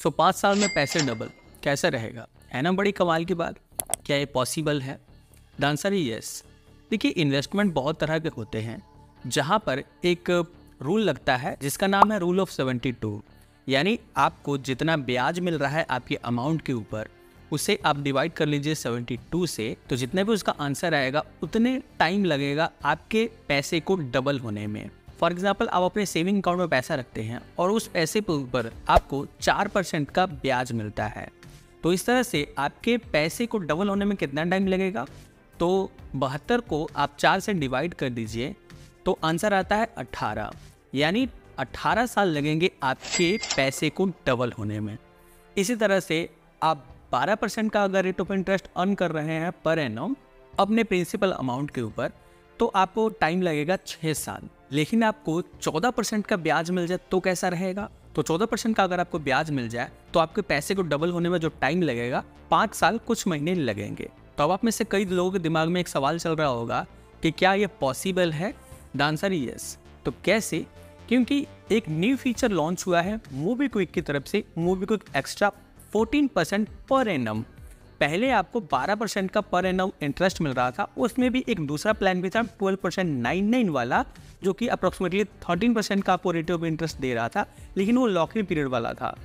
सो 5 साल में पैसे डबल कैसे रहेगा, है ना बड़ी कमाल की बात। क्या ये पॉसिबल है? द आंसर है यस। देखिए, इन्वेस्टमेंट बहुत तरह के होते हैं, जहाँ पर एक रूल लगता है जिसका नाम है रूल ऑफ 72। यानी आपको जितना ब्याज मिल रहा है आपके अमाउंट के ऊपर, उसे आप डिवाइड कर लीजिए 72 से, तो जितने भी उसका आंसर आएगा उतने टाइम लगेगा आपके पैसे को डबल होने में। फॉर एग्जाम्पल, आप अपने सेविंग अकाउंट में पैसा रखते हैं और उस पैसे के ऊपर आपको 4% का ब्याज मिलता है। तो इस तरह से आपके पैसे को डबल होने में कितना टाइम लगेगा? तो 72 को आप 4 से डिवाइड कर दीजिए तो आंसर आता है 18। यानी 18 साल लगेंगे आपके पैसे को डबल होने में। इसी तरह से आप 12% का अगर रेट ऑफ इंटरेस्ट अर्न कर रहे हैं पर एनम अपने प्रिंसिपल अमाउंट के ऊपर, तो आपको टाइम लगेगा 6 साल। लेकिन आपको 14% का ब्याज मिल जाए तो कैसा रहेगा? तो 14% का अगर आपको ब्याज मिल जाए तो आपके पैसे को डबल होने में जो टाइम लगेगा 5 साल कुछ महीने लगेंगे। तो अब आप में से कई लोगों के दिमाग में एक सवाल चल रहा होगा कि क्या ये पॉसिबल है? The answer yes. तो कैसे? क्योंकि एक न्यू फीचर लॉन्च हुआ है मोबीक्विक की तरफ से, मोबीक्विक एक्स्ट्रा 14% पर एनम। पहले आपको 12% का पर एनम इंटरेस्ट मिल रहा था, उसमें भी एक दूसरा प्लान भी था 12.99 वाला, जो कि अप्रोक्सीमेटली 13% का आपको रेट ऑफ इंटरेस्ट दे रहा था, लेकिन वो लॉकिंग पीरियड वाला था।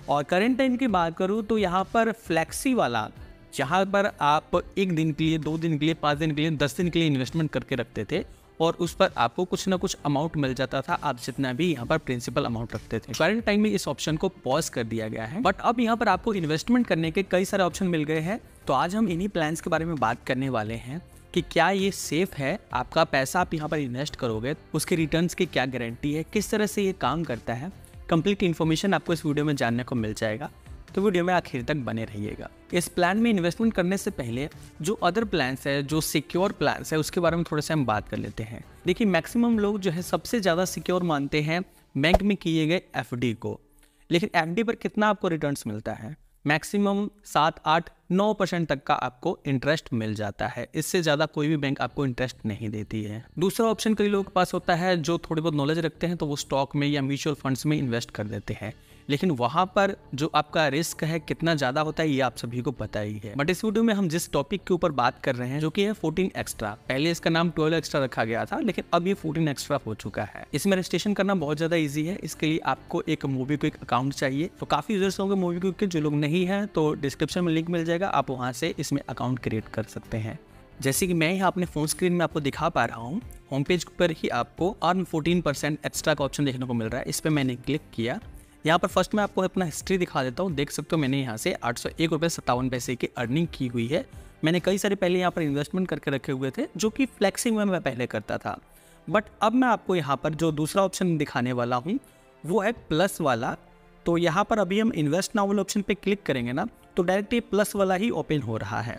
और करेंट टाइम की बात करूँ तो यहाँ पर फ्लैक्सी वाला, जहाँ पर आप 1 दिन के लिए, 2 दिन के लिए, 5 दिन के लिए, 10 दिन के लिए इन्वेस्टमेंट करके रखते थे और उस पर आपको कुछ ना कुछ अमाउंट मिल जाता था, आप जितना भी यहाँ पर प्रिंसिपल अमाउंट रखते थे। करंट टाइम में इस ऑप्शन को पॉज कर दिया गया है, बट अब यहाँ पर आपको इन्वेस्टमेंट करने के कई सारे ऑप्शन मिल गए हैं। तो आज हम इन्हीं प्लान्स के बारे में बात करने वाले हैं कि क्या ये सेफ है, आपका पैसा आप यहाँ पर इन्वेस्ट करोगे उसके रिटर्न्स की क्या गारंटी है, किस तरह से ये काम करता है। कंप्लीट इन्फॉर्मेशन आपको इस वीडियो में जानने को मिल जाएगा, तो वीडियो में आखिर तक बने रहिएगा। इस प्लान में इन्वेस्टमेंट करने से पहले जो अदर प्लान्स है, जो सिक्योर प्लान्स है, उसके बारे में थोड़ा सा हम बात कर लेते हैं। देखिए, मैक्सिमम लोग जो है सबसे ज़्यादा सिक्योर मानते हैं बैंक में किए गए एफडी को। लेकिन एफडी पर कितना आपको रिटर्न्स मिलता है? मैक्सिमम 7, 8, 9% तक का आपको इंटरेस्ट मिल जाता है। इससे ज़्यादा कोई भी बैंक आपको इंटरेस्ट नहीं देती है। दूसरा ऑप्शन कई लोगों के पास होता है, जो थोड़ी बहुत नॉलेज रखते हैं तो वो स्टॉक में या म्यूचुअल फंड्स में इन्वेस्ट कर देते हैं, लेकिन वहाँ पर जो आपका रिस्क है कितना ज़्यादा होता है ये आप सभी को पता ही है। बट इस वीडियो में हम जिस टॉपिक के ऊपर बात कर रहे हैं, जो कि है 14 एक्स्ट्रा, पहले इसका नाम 12 एक्स्ट्रा रखा गया था, लेकिन अब ये 14 एक्स्ट्रा हो चुका है। इसमें रजिस्ट्रेशन करना बहुत ज़्यादा ईजी है। इसके लिए आपको एक मोबीक्विक अकाउंट चाहिए। तो काफ़ी यूजर्स होंगे मोबीक्विक के, जो लोग नहीं हैं तो डिस्क्रिप्शन में लिंक मिल जाएगा, आप वहाँ से इसमें अकाउंट क्रिएट कर सकते हैं। जैसे कि मैं यहाँ अपने फ़ोन स्क्रीन में आपको दिखा पा रहा हूँ, होम पेज पर ही आपको अर्न 14% एक्स्ट्रा का ऑप्शन देखने को मिल रहा है। इस पर मैंने क्लिक किया। यहाँ पर फर्स्ट मैं आपको अपना हिस्ट्री दिखा देता हूँ। देख सकते हो मैंने यहाँ से 801 रुपये 57 पैसे की अर्निंग की हुई है। मैंने कई सारे पहले यहाँ पर इन्वेस्टमेंट करके रखे हुए थे, जो कि फ्लेक्सी में मैं पहले करता था। बट अब मैं आपको यहाँ पर जो दूसरा ऑप्शन दिखाने वाला हूँ वो है प्लस वाला। तो यहाँ पर अभी हम इन्वेस्ट नाउ वाले ऑप्शन पर क्लिक करेंगे ना, तो डायरेक्ट ये प्लस वाला ही ओपन हो रहा है।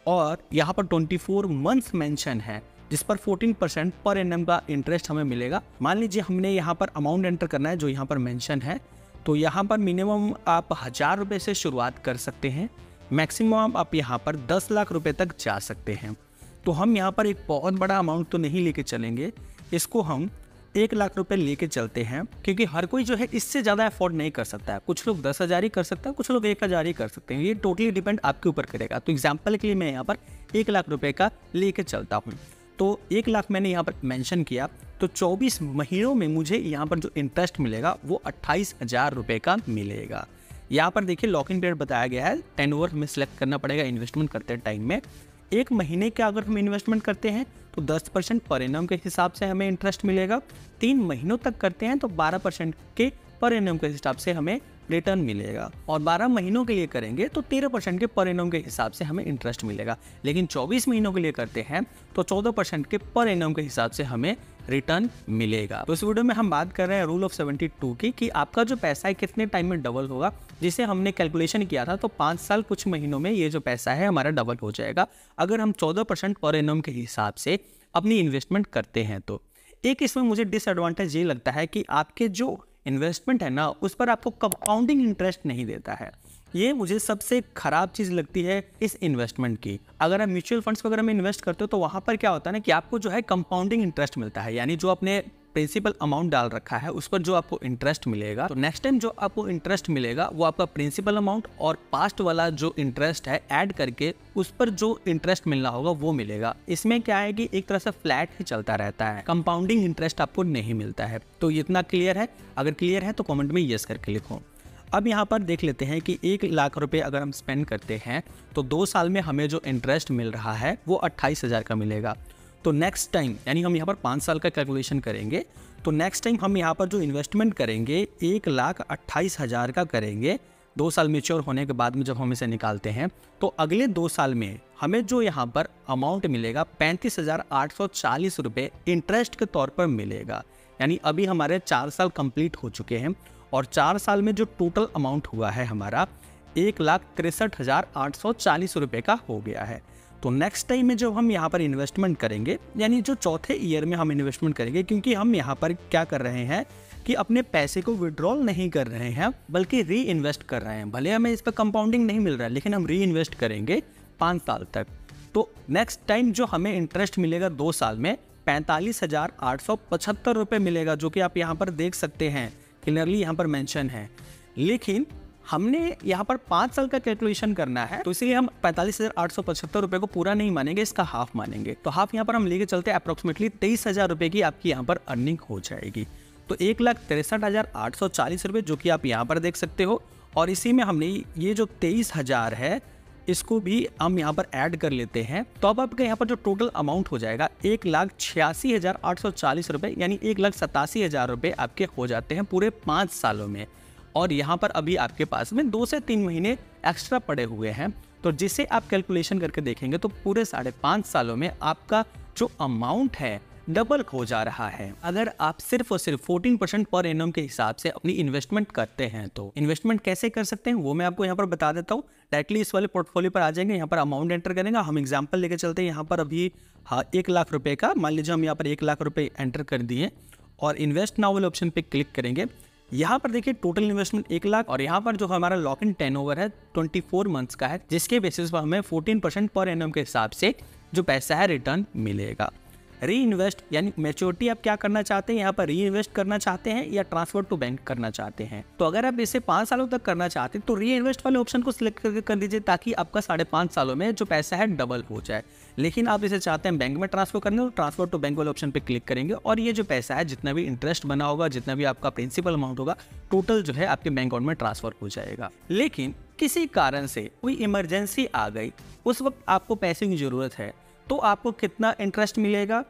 और यहाँ पर 24 मंथ्स मेंशन है, जिस पर 14% पर एनम का इंटरेस्ट हमें मिलेगा। मान लीजिए हमने यहाँ पर अमाउंट एंटर करना है जो यहाँ पर मेंशन है, तो यहाँ पर मिनिमम आप 1000 रुपये से शुरुआत कर सकते हैं, मैक्सिमम आप यहाँ पर 10 लाख रुपए तक जा सकते हैं। तो हम यहाँ पर एक बहुत बड़ा अमाउंट तो नहीं लेके चलेंगे, इसको हम 1 लाख रुपए लेके चलते हैं, क्योंकि हर कोई जो है इससे ज़्यादा अफोर्ड नहीं कर सकता है। कुछ लोग 10,000 ही कर सकता है, कुछ लोग 1,000 ही कर सकते हैं। ये टोटली डिपेंड आपके ऊपर करेगा। तो एग्जाम्पल के लिए मैं यहाँ पर 1 लाख रुपए का लेके चलता हूँ। तो 1 लाख मैंने यहाँ पर मेंशन किया, तो 24 महीनों में मुझे यहाँ पर जो इंटरेस्ट मिलेगा वो 28,000 रुपये का मिलेगा। यहाँ पर देखिए लॉक इन पीरियड बताया गया है, 10 ओवर हमें सेलेक्ट करना पड़ेगा इन्वेस्टमेंट करते टाइम में। 1 महीने का अगर हम इन्वेस्टमेंट करते हैं तो 10% पर एनम के हिसाब से हमें इंटरेस्ट मिलेगा। 3 महीनों तक करते हैं तो 12% के पर एनम के हिसाब से हमें रिटर्न मिलेगा। और 12 महीनों के लिए करेंगे तो 13% के पर एनम के हिसाब से हमें इंटरेस्ट मिलेगा। लेकिन 24 महीनों के लिए करते हैं तो 14% के पर एनम के हिसाब से हमें रिटर्न मिलेगा। तो इस वीडियो में हम बात कर रहे हैं रूल ऑफ 72 की, कि आपका जो पैसा है कितने टाइम में डबल होगा। जिसे हमने कैलकुलेशन किया था तो 5 साल कुछ महीनों में ये जो पैसा है हमारा डबल हो जाएगा, अगर हम 14% पर एनम के हिसाब से अपनी इन्वेस्टमेंट करते हैं। तो एक इसमें मुझे डिसएडवांटेज ये लगता है कि आपके जो इन्वेस्टमेंट है ना, उस पर आपको कंपाउंडिंग इंटरेस्ट नहीं देता है। ये मुझे सबसे खराब चीज़ लगती है इस इन्वेस्टमेंट की। अगर आप म्यूचुअल फंड्स वगैरह में इन्वेस्ट करते हो तो वहाँ पर क्या होता है ना कि आपको जो है कंपाउंडिंग इंटरेस्ट मिलता है, यानी जो अपने प्रिंसिपल अमाउंट डाल रखा है उस पर जो आपको इंटरेस्ट मिलेगा, तो नेक्स्ट टाइम जो आपको इंटरेस्ट मिलेगा वो आपका प्रिंसिपल अमाउंट और पास्ट वाला जो इंटरेस्ट है ऐड करके उस पर जो इंटरेस्ट मिलना होगा वो मिलेगा। इसमें क्या है कि एक तरह से फ्लैट ही चलता रहता है, कंपाउंडिंग इंटरेस्ट आपको नहीं मिलता है। तो इतना क्लियर है? अगर क्लियर है तो कमेंट में यस करके लिखो। अब यहाँ पर देख लेते हैं कि 1 लाख रुपए अगर हम स्पेंड करते हैं तो 2 साल में हमें जो इंटरेस्ट मिल रहा है वो 28,000 का मिलेगा। तो नेक्स्ट टाइम यानी हम यहाँ पर 5 साल का कैलकुलेशन करेंगे, तो नेक्स्ट टाइम हम यहाँ पर जो इन्वेस्टमेंट करेंगे 1,28,000 का करेंगे। 2 साल मेच्योर होने के बाद में जब हम इसे निकालते हैं तो अगले 2 साल में हमें जो यहाँ पर अमाउंट मिलेगा 35,840 रुपये इंटरेस्ट के तौर पर मिलेगा। यानी अभी हमारे 4 साल कंप्लीट हो चुके हैं और 4 साल में जो टोटल अमाउंट हुआ है हमारा 1,63,840 रुपये का हो गया है। तो नेक्स्ट टाइम में जब हम यहाँ पर इन्वेस्टमेंट करेंगे, यानी जो चौथे ईयर में हम इन्वेस्टमेंट करेंगे, क्योंकि हम यहाँ पर क्या कर रहे हैं कि अपने पैसे को विड्रॉल नहीं कर रहे हैं बल्कि री इन्वेस्ट कर रहे हैं। भले हमें इस पर कंपाउंडिंग नहीं मिल रहा है लेकिन हम री इन्वेस्ट करेंगे 5 साल तक। तो नेक्स्ट टाइम जो हमें इंटरेस्ट मिलेगा 2 साल में 45,875 रुपये मिलेगा, जो कि आप यहाँ पर देख सकते हैं क्लियरली यहाँ पर मेंशन है। लेकिन हमने यहाँ पर 5 साल का कैलकुलेशन करना है तो इसलिए हम 45,875 रुपये को पूरा नहीं मानेंगे, इसका हाफ मानेंगे। तो हाफ यहाँ पर हम लेके चलते हैं, अप्रोक्सीमेटली 23,000 रुपये की आपकी यहाँ पर अर्निंग हो जाएगी। तो 1,63,840 रुपये जो कि आप यहाँ पर देख सकते हो, और इसी में हमने ये जो 23,000 है इसको भी हम यहाँ पर ऐड कर लेते हैं। तो अब आपका यहाँ पर जो टोटल अमाउंट हो जाएगा 1,86,840 रुपये, यानी 1,87,000 रुपये आपके हो जाते हैं पूरे 5 सालों में। और यहाँ पर अभी आपके पास में 2 से 3 महीने एक्स्ट्रा पड़े हुए हैं, तो जिसे आप कैलकुलेशन करके देखेंगे तो पूरे 5.5 सालों में आपका जो अमाउंट है डबल हो जा रहा है। अगर आप सिर्फ और सिर्फ 14% पर एनम के हिसाब से अपनी इन्वेस्टमेंट करते हैं तो इन्वेस्टमेंट कैसे कर सकते हैं वो मैं आपको यहाँ पर बता देता हूँ। डायरेक्टली इस वाले पोर्टफोलियो पर आ जाएंगे, यहाँ पर अमाउंट एंटर करेंगे। हम एग्जांपल लेके चलते हैं, यहाँ पर अभी 1 लाख रुपए का, मान लीजिए हम यहाँ पर 1 लाख रुपए एंटर कर दिए और इन्वेस्ट नाउ वाले ऑप्शन पे क्लिक करेंगे। यहाँ पर देखिए टोटल इन्वेस्टमेंट 1 लाख, और यहाँ पर जो हमारा लॉक इन टेनओवर है 24 मंथ्स का है, जिसके बेसिस पर हमें 14% पर एनम के हिसाब से जो पैसा है रिटर्न मिलेगा। री इन्वेस्ट यानी मैच्योरिटी आप क्या करना चाहते हैं, यहाँ पर री इन्वेस्ट करना चाहते हैं या ट्रांसफर टू बैंक करना चाहते हैं। तो अगर आप इसे 5 सालों तक करना चाहते हैं तो री इन्वेस्ट वाले ऑप्शन को सिलेक्ट करके कर दीजिए, ताकि आपका 5.5 सालों में जो पैसा है डबल हो जाए। लेकिन आप इसे चाहते हैं बैंक में ट्रांसफर करने, तो ट्रांसफर टू बैंक वाले ऑप्शन पे क्लिक करेंगे और ये जो पैसा है जितना भी इंटरेस्ट बना होगा, जितना भी आपका प्रिंसिपल अमाउंट होगा, टोटल जो है आपके बैंक अकाउंट में ट्रांसफर हो जाएगा। लेकिन किसी कारण से कोई इमरजेंसी आ गई, उस वक्त आपको पैसे की जरूरत है, तो आपको कितना इंटरेस्ट मिलेगा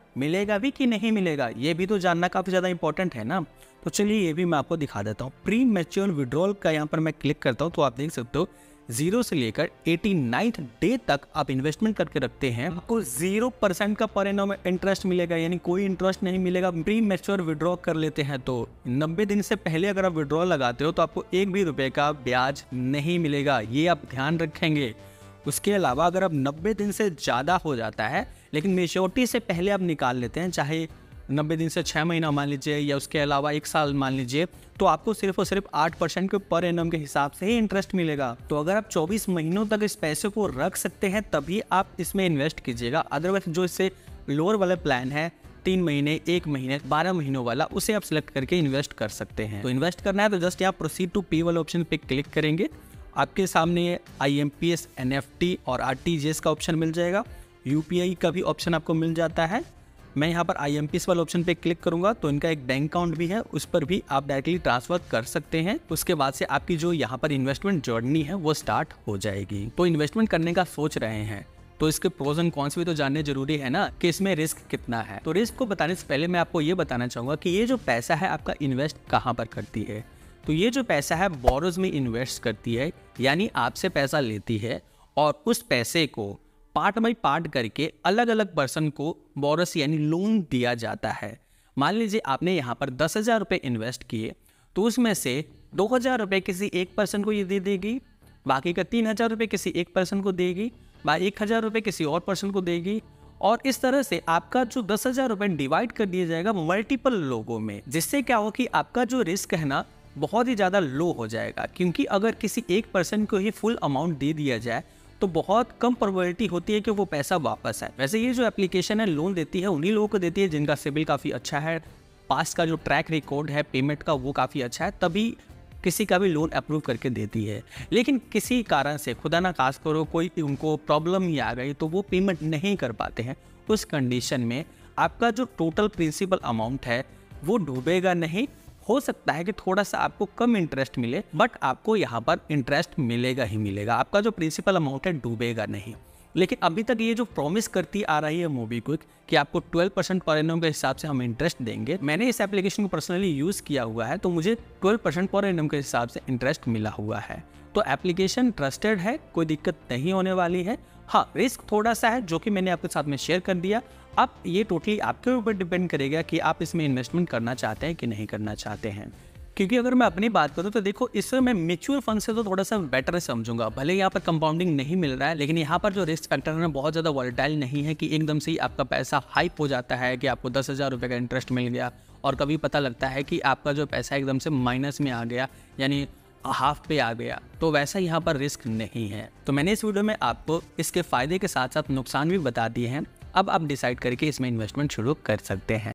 भी कि नहीं मिलेगा, ये भी तो जानना काफ़ी ज़्यादा इंपॉर्टेंट है ना। तो चलिए ये भी मैं आपको दिखा देता हूँ। प्री मैच्योर विड्रॉल का यहाँ पर मैं क्लिक करता हूँ तो आप देख सकते हो 0 से लेकर 89th डे तक आप इन्वेस्टमेंट करके रखते हैं, आपको 0% का पर एनम इंटरेस्ट मिलेगा, यानी कोई इंटरेस्ट नहीं मिलेगा। प्री मैच्योर विड्रॉ कर लेते हैं तो 90 दिन से पहले अगर आप विड्रॉ लगाते हो तो आपको 1 भी रुपये का ब्याज नहीं मिलेगा, ये आप ध्यान रखेंगे। उसके अलावा अगर अब 90 दिन से ज़्यादा हो जाता है लेकिन मेच्योरिटी से पहले आप निकाल लेते हैं, चाहे 90 दिन से 6 महीना मान लीजिए या उसके अलावा 1 साल मान लीजिए, तो आपको सिर्फ और सिर्फ 8% के पर एनम के हिसाब से ही इंटरेस्ट मिलेगा। तो अगर आप 24 महीनों तक इस पैसे को रख सकते हैं तभी आप इसमें इन्वेस्ट कीजिएगा। अदरवाइज जो इससे लोअर वाला प्लान है 3 महीने, 1 महीने, 12 महीनों वाला, उसे आप सिलेक्ट करके इन्वेस्ट कर सकते हैं। तो इन्वेस्ट करना है तो जस्ट यहाँ प्रोसीड टू पे वाले ऑप्शन पे क्लिक करेंगे। आपके सामने IMPS, NFT और RTGS का ऑप्शन मिल जाएगा। UPI का भी ऑप्शन आपको मिल जाता है। मैं यहाँ पर IMPS वाले ऑप्शन पे क्लिक करूँगा तो इनका एक बैंक अकाउंट भी है, उस पर भी आप डायरेक्टली ट्रांसफर कर सकते हैं। उसके बाद से आपकी जो यहाँ पर इन्वेस्टमेंट जर्नी है वो स्टार्ट हो जाएगी। तो इन्वेस्टमेंट करने का सोच रहे हैं तो इसके प्रोज एंड कॉन्स भी तो जानने जरूरी है ना, कि इसमें रिस्क कितना है। तो रिस्क को बताने से पहले मैं आपको ये बताना चाहूँगा कि ये जो पैसा है आपका इन्वेस्ट कहाँ पर करती है। तो ये जो पैसा है बोरोज में इन्वेस्ट करती है, यानी आपसे पैसा लेती है और उस पैसे को पार्ट बाई पार्ट करके अलग अलग पर्सन को बोरस यानी लोन दिया जाता है। मान लीजिए आपने यहाँ पर 10,000 रुपये इन्वेस्ट किए तो उसमें से 2,000 रुपये किसी एक पर्सन को ये दे देगी, बाकी का 3,000 रुपये किसी एक पर्सन को देगी, 1,000 रुपये किसी और पर्सन को देगी, और इस तरह से आपका जो 10,000 रुपये डिवाइड कर दिया जाएगा मल्टीपल लोगों में, जिससे क्या हो कि आपका जो रिस्क है ना बहुत ही ज़्यादा लो हो जाएगा। क्योंकि अगर किसी एक पर्सन को ही फुल अमाउंट दे दिया जाए तो बहुत कम प्रोबेबिलिटी होती है कि वो पैसा वापस आए। वैसे ये जो एप्लीकेशन है लोन देती है उन्हीं लोगों को देती है जिनका सिबिल काफ़ी अच्छा है, पास्ट का जो ट्रैक रिकॉर्ड है पेमेंट का वो काफ़ी अच्छा है, तभी किसी का भी लोन अप्रूव करके देती है। लेकिन किसी कारण से खुदा ना खास करो कोई उनको प्रॉब्लम ही आ गई तो वो पेमेंट नहीं कर पाते हैं, उस कंडीशन में आपका जो टोटल प्रिंसिपल अमाउंट है वो डूबेगा नहीं। हो सकता है कि थोड़ा सा आपको कम इंटरेस्ट मिले, बट आपको यहाँ पर इंटरेस्ट मिलेगा ही मिलेगा, आपका जो प्रिंसिपल अमाउंट है डूबेगा नहीं। लेकिन अभी तक ये जो प्रॉमिस करती आ रही है मोबीक्विक कि आपको 12% पर एनम के हिसाब से हम इंटरेस्ट देंगे, मैंने इस एप्लीकेशन को पर्सनली यूज़ किया हुआ है तो मुझे 12% पर एनम के हिसाब से इंटरेस्ट मिला हुआ है। तो एप्लीकेशन ट्रस्टेड है, कोई दिक्कत नहीं होने वाली है। हाँ, रिस्क थोड़ा सा है जो कि मैंने आपके साथ में शेयर कर दिया। अब ये टोटली आपके ऊपर डिपेंड करेगा कि आप इसमें इन्वेस्टमेंट करना चाहते हैं कि नहीं करना चाहते हैं। क्योंकि अगर मैं अपनी बात करूं तो देखो, इससे मैं म्यूचुअल फंड से तो थोड़ा सा बेटर समझूंगा। भले यहाँ पर कंपाउंडिंग नहीं मिल रहा है, लेकिन यहाँ पर जो रिस्क फैक्टर है बहुत ज़्यादा वॉलेटाइल नहीं है कि एकदम से ही आपका पैसा हाइप हो जाता है कि आपको 10,000 रुपये का इंटरेस्ट मिल गया और कभी पता लगता है कि आपका जो पैसा एकदम से माइनस में आ गया, यानी हाफ पे आ गया। तो वैसा यहाँ पर रिस्क नहीं है। तो मैंने इस वीडियो में आपको इसके फ़ायदे के साथ साथ नुकसान भी बता दिए हैं। अब आप डिसाइड करके इसमें इन्वेस्टमेंट शुरू कर सकते हैं।